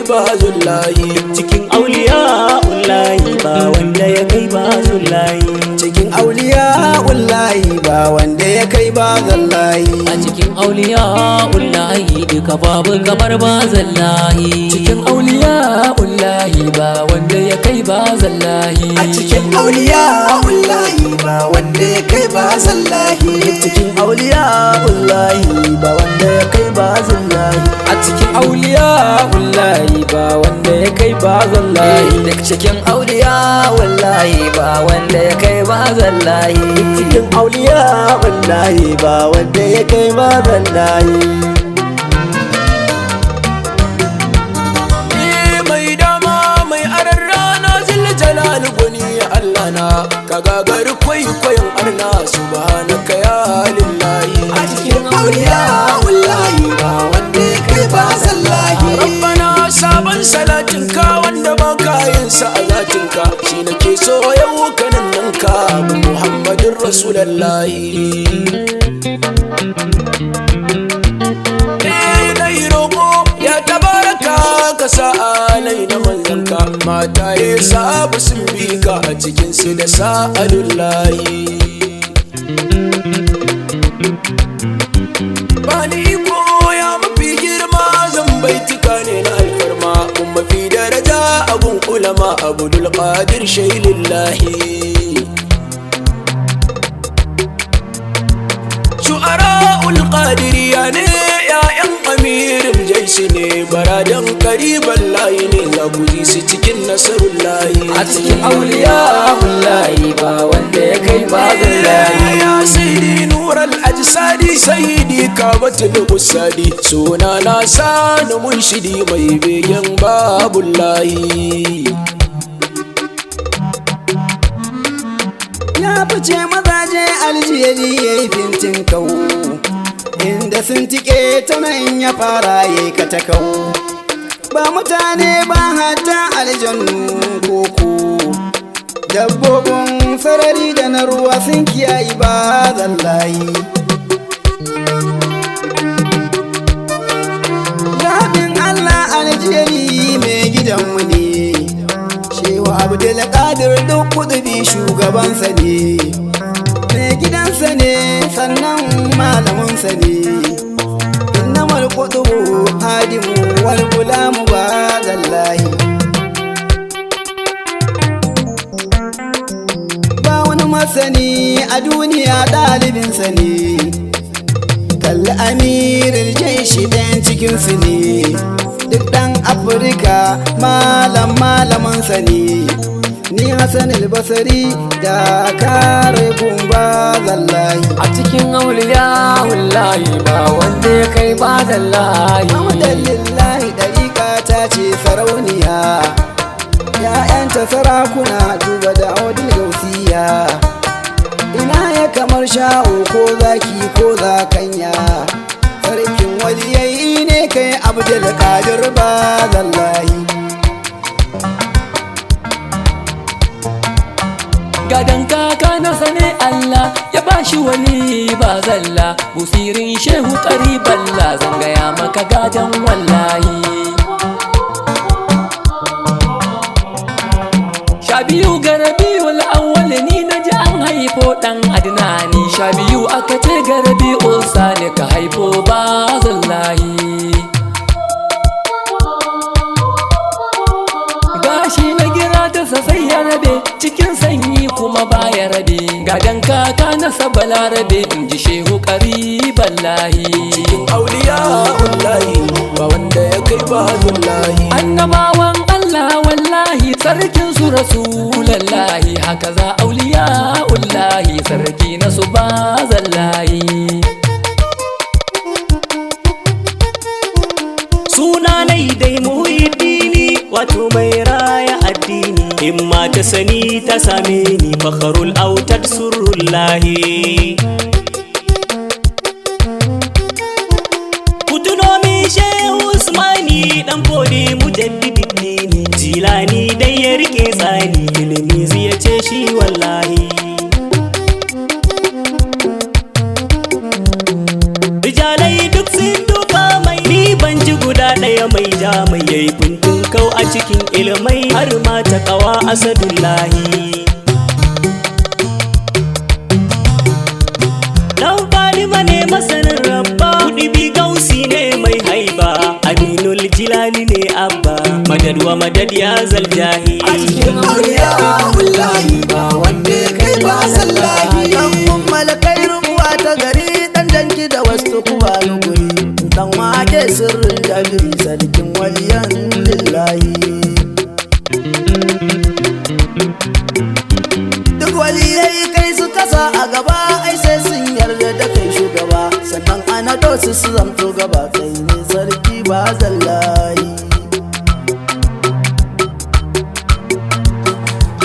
bazullahi. cikin auliya ullahi ba wanda ya kai bazullahi. Cikin auliya ullahi ba wanda ya kai bazullahi. a cikin auliya ullahi duka babu kamar bazallahi. cikin auliya ullahi ba wanda ya kai bazallahi. A cikin auliya ullahi ba wanda ya kai bazullahi. cikin auliya ullahi ba wanda ya kai bazullahi. a cikin auliya ullahi ba wanda ya kai bazullahi. duk cikin auliya wallahi ba wanda ya kai bazallahi. cikin auliya ullahi ba wanda ya kai bazullahi. Mai dama mai aran rana zilla jalal gwani Allah na ka gagar kwaikwayon arna subhanaka ya lillahi. A cikin auliya wallahi ba wanda ya kai bazullahi. Rabbana sabon salatin ka wanda ba kayan sa a zatin ka shi nake so yau kanan nan ka Muhammadin Rasulullahi. Ya tabaraka ka sa'alai na manzanka mata ya sabu sun bi ka a cikinsu da sa'alullahi. Bani iko ya mafi girma zan baitika ne na alfarma kun mafi daraja abun ulama abdul qadir shailullahi. Shu'ara'ul qadiriya ne ya'yan amirin jaisi ne baradan kariban layi ne za ku ji su cikin nasarun layi. a cikin auliya wallahi ba wanda ya kai bazallahi. Ya sayyidi nural ajsadi sayyidi kabatul usadi suna na sani munshidi mai begen babullahi. Ya fice mazaje aljeri ya yi fintin kawo inda sun tike ta nan ya fara ya yi katakau. Ba mutane ba hata aljannu koko dabbobin sarari da na ruwa sun kiyayi ba zallahi. Zaɓin Allah aljeri mai gidanmu ne Shehu Abdulkadir duk kudubi shugabansa ne, mai gidansa ne sannan malaminsa ne. Innamal kudubu hadimu wal gulamu ba zallahi. Ba wani masani a duniya ɗalibinsa ne, kalli amirin jaishi ɗayan cikinsu ne. Duk ɗan Afirka malamansa ne, ni Hassan al-Basri da kare gumba zallahi. a cikin auliya wallahi ba wanda ya kai bazallahi. Alhamdulillahi ɗariƙa ta ce sarauniya, ‘ya'yanta sarakuna duba da audin gausiya. Ina ya kamar sha'o ko zaki ko zakanya, sarkin waliyai ne kai Abdulkadir ba zallahi. gadon kaka na sane Allah ya bashi wani ba zalla. Busirin shehu kariballa zan gaya maka gadon wallahi. 12 ga Rabiul Awwal ni naji an haifo dan Adnani. 12 aka ce ga Rabiul Sani ka haifo ba zallahi. Gashi na gira ta sai ya rabe cikin sanyi kuma baya rabe. Gadon kaka na sabala rabe in ji shehu kariballahi. Cikin auliya wallahi ba wanda ya kai bazullahi. Annabawan Allah wallahi sarkin su rasulallahi. Haka za auliya wallahi sarki na su bazallahi. suna nai dai muhiddini wato mai raya addini. Himma ta sani ta same ni fakharul autad surrullahi. kutunomi shehu usmani dan fodi mujaddidi ne. jilani dai ya rike tsani ilimi zai ce shi wallahi. rijalai duk sun duka mai ni ban ji guda ɗaya mai daraja mai yayi fintin kau a cikin ilmai har ma ta kawa asadullahi. Dan Fatima ne masanin rabba, Kudubi Gausi ne mai haiba, Aminul Jilani ne abba, madad wa madad ya zaljahi. A cikin auliya wallahi ba wanda kai ba sallahi. Dan malakai rubuwa ta gari, dan danki da wasu kuwa guri, dan wake sirrin jabiri sarkin waliyan lillahi. Duk waliyai kai su kasa a gaba, ai sai sun yarda da kai shugaba, sannan ana dosu su zamto gaba, kai ne sarki ba zallahi.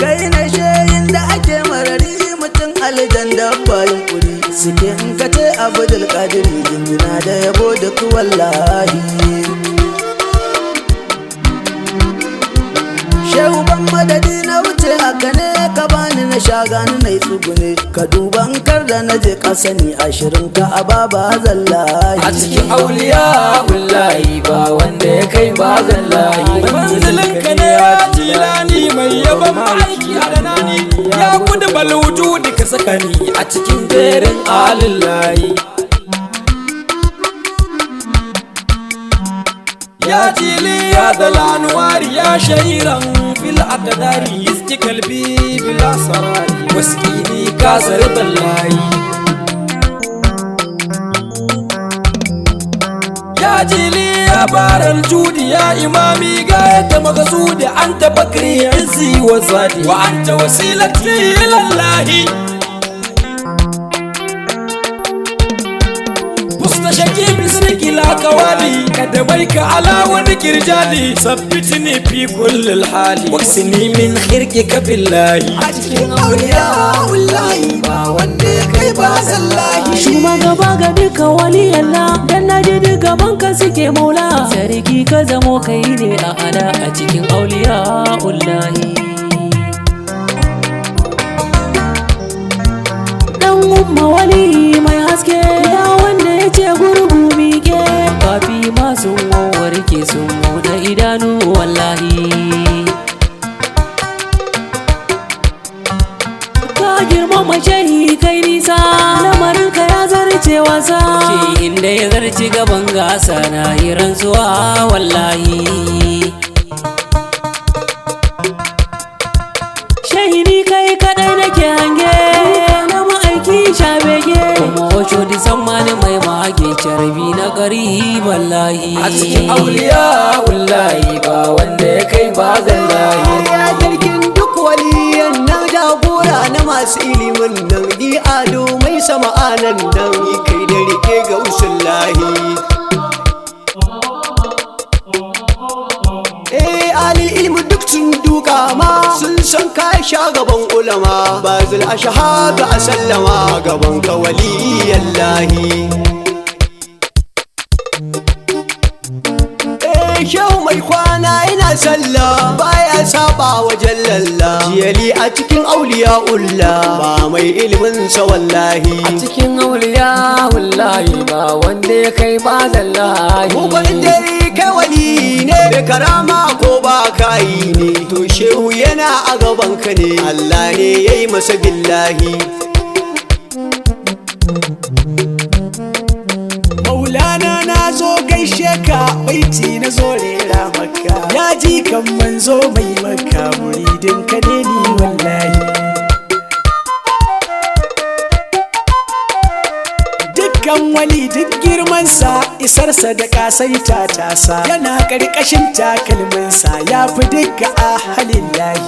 Kai na shayin da ake marari, mutum aljan da bayan kuri, suke in ka ce abdul kadiri, jinjina da yabo duk wallahi. Shehu ban madadi na wuce haka ne, ka bani na sha gani na yi tsugune, ka duban kar da na je ka sani 20 ka ababa zallahi. A cikin auliya wallahi ba wanda ya kai ba zallahi. manzilin ka ne ya Jilani mai yaban ma'aiki adanani, ya kudu balwujudi ka saka ni a cikin jerin alillahi. Ya jili ya dalanuwari ya shahiran fil akadari, iski kalbi bila sarari, waskini kasar ballahi. Ya jili ya baral judi ya imami gayata magasudi, anta bakri izzi wa zadi wa anta wasilati ilallahi. mustashaki bisriki la kawali, kadamaik ala wani kirjali, sabbitni fi kulli hali waksini min khirqika billahi. A cikin auliya wallahi ba wanda kai ba zallahi. Shugaba ga duka waliyalla, dan naji duk gaban ka suke maula, sarki ka zamo kai ne a ada a cikin auliya wallahi. Dan umma wali mai haske, ya wanda ya ce gurgu mike, kafi masu warke sun da idanu wallahi. Ka girmama shehi kai nisa, lamarin ka ya zarce wasa, shi inda ya zarce gaban gasa na yi rantsuwa wallahi. Shehi ni kai kadai nake hange, na ma'aiki shabege, kuma waco disan mani mai mage carbi na gari wallahi. A cikin auliya wallahi ba wanda ya kai ba zallahi. Ya jirgin duk waliyan nan, jagora na masu ilimin nan, ni ado mai sama'anan nan, ni kai da rike ga usullahi. Alil ilmi duk sun duka ma, sun san ka sha gaban ulama, bazil a shahada a sallama gaban ka waliyallahi. Shehu mai kwana ina sallah, baya saba wa jallalla, jiyali a cikin auliya ulla, ba mai ilimin sa wallahi. A cikin auliya wallahi ba wanda ya kai ba zallahi. Mugun dare kai wali ne, bai karama ko ba kayi ne, to shehu yana a gaban ka ne, Allah ne ya yi masa billahi. Maulana na zo gaishe ka, baiti na zo rera maka, ya ji kan manzo mai maka, muridin ka ne ni wallahi. Dukkan wali duk girmansa, isarsa da kasaita tasa, yana ƙarƙashin takalminsa, ya fi dukka a halin lahi.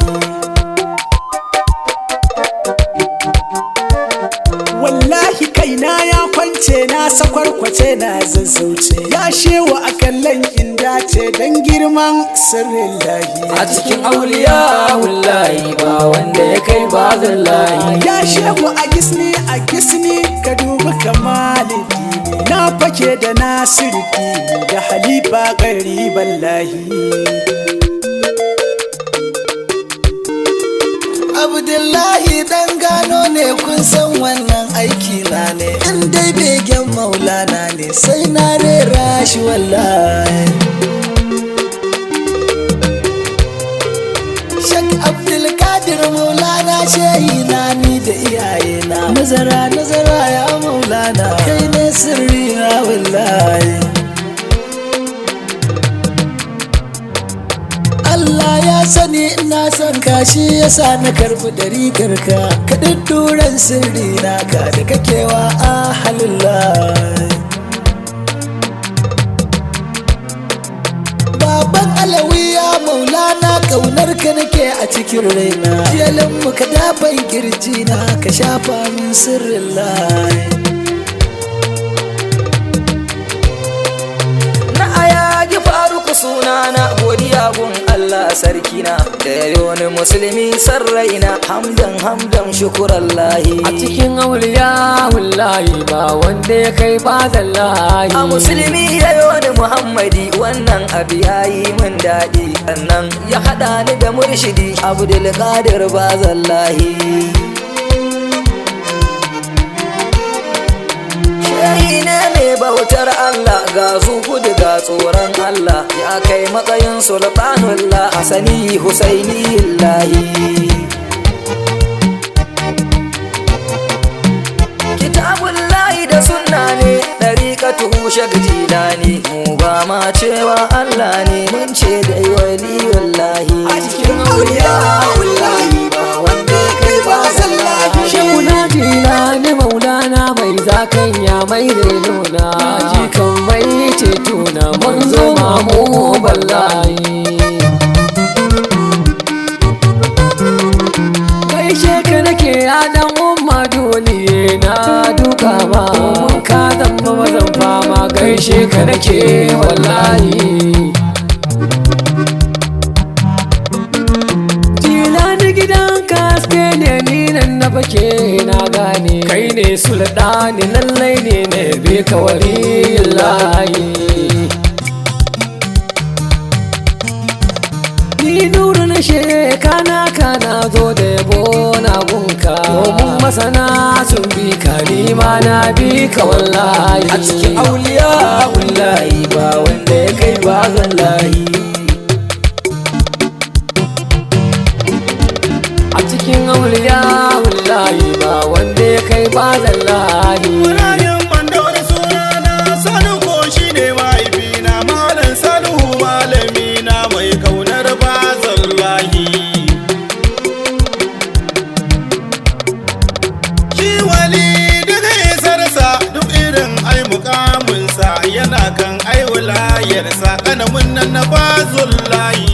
Wallahi kaina ya kwance, na sakwarkwace na zazzauce, ya shewa a kallon inda ce don girman sirrin lahi. A cikin auliya wallahi ba wanda ya kai ba zallahi. Ya shewa a gisni ka dubi kamalin dini, na fake da nasiru dini da halifa ƙariban lahi. Abdullahi dan gano ne, kun san wannan aiki na ne, in dai begen maulana ne sai na rera shi wallahi. Shak Abdulkadir Maulana shehi na ni da iyayena. Nazara ya Maulana kai ne sirri na wallahi. Allah ya sani ina son ka shi yasa na karbi ɗarikar ka. Ka ɗuɗɗuran sirri naka da kakewa ahalullah. Baban Alawiya Maulana kaunar ka nake a cikin raina. Jiyalin mu ka daban kirji na ka shafa min sirrin lai. Na ayagi Faruku sunana godiya gun Allah sarkina da yayo ni musulmi sarraina hamdan shukurallahi. A cikin auliya wallahi ba wanda ya kai badallahi. A musulmi yayo ni Muhammadi wannan abu yayi min daɗi. Sannan ya haɗa ni da murshidi Abdulkadir bazallahi. Shehi ne mai bautar Allah ga zuhudu ga tsoron Allah ya kai matsayin sultanullah Hasani Husaini Allahi. Kitabullahi da sunna ne ɗariƙatu Shak Jilani. Mu ba ma cewa Allah ne mun ce dai waliyullahi. A cikin auliya wallahi ba wanda kai ba sallahi. Shekuna Jilani Maulana mai zakan ya mai renona. Jikan mai cetona mun zo mamu wallahi. Gaishe ka nake ya dan umma duniye na duka ma. Ka zama mazan fama gaishe ka nake wallahi. Jilani gidan kaske ne ni nan na bake na gane. Kai ne sultani lallai ne na be ka walillahi. Ni nuru na shekana kana zo da yabo na gunka. Domin masana sun bi ka ni ma na bi ka wallahi. A cikin auliya wallahi ba wanda ya kai ba zallahi. A cikin auliya wallahi ba wanda ya kai ba zallahi. Ibrahim Mandawari sunana Salihu ko shi ne mahaifina Malam Salihu malamina mai kaunar bazallahi. Shi wali daga isarsa duk irin ai mukaminsa yana kan ai wilayarsa kanamun nan na bazullahi.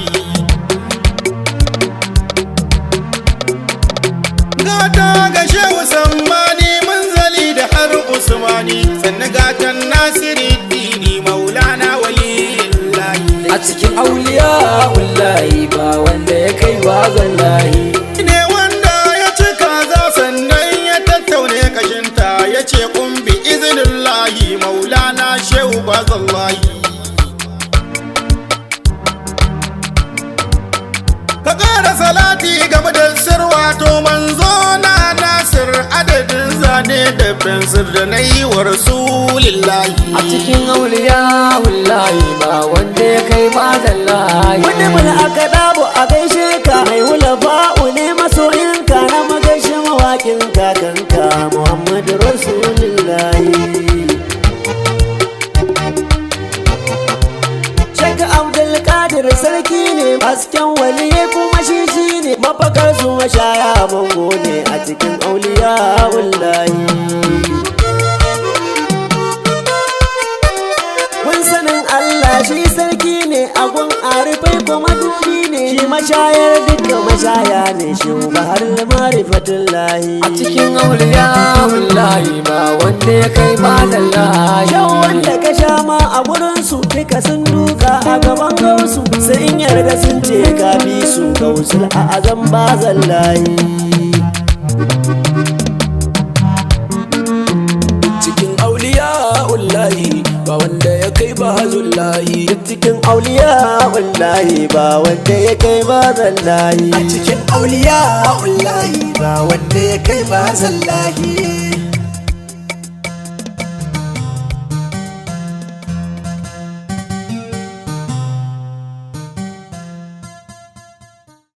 Gata ga Shehu Sammani Manzali da har Usmani sannan gatan Nasiri Dini Maulana Walillahi. A cikin auliya wallahi ba wanda ya kai ba zallahi. Ne wanda ya ci kaza sannan ya tattaune kashinta ya ce kumbi izinillahi Maulana Shehu Bazallahi. Ka ƙara salati game da sirwato manzo na Nasir adadin zane da fensir da na yi wa Rasulillahi. A cikin auliya wallahi ba wanda ya kai ba zallahi. Wani mun aka dabo a gaishe ka mai hula ba'u ne masoyinka na magaishe mawaƙin kakanka Muhammadu Rasulullahi. Shak Abdulkadir sarki ne hasken waliye kuma shi ne mafakar su mashaya bango ne a cikin auliya wallahi. Kun sanin Allah shi sarki ne agun arifai kuma dubi ne shi mashayar duka mashaya ne shi bahar marifatullahi. A cikin auliya wallahi ba wanda ya kai ba zallahi. Shan wanda ka sha ma a gurin su duka sun duka a gaban gausu sai in yarda sun ce ka bi su gausul a azan ba zallahi. Cikin auliya wallahi ba wanda ya kai ba zullahi. Cikin auliya wallahi ba wanda ya kai ba zallahi. A cikin auliya wallahi ba wanda ya kai ba zallahi.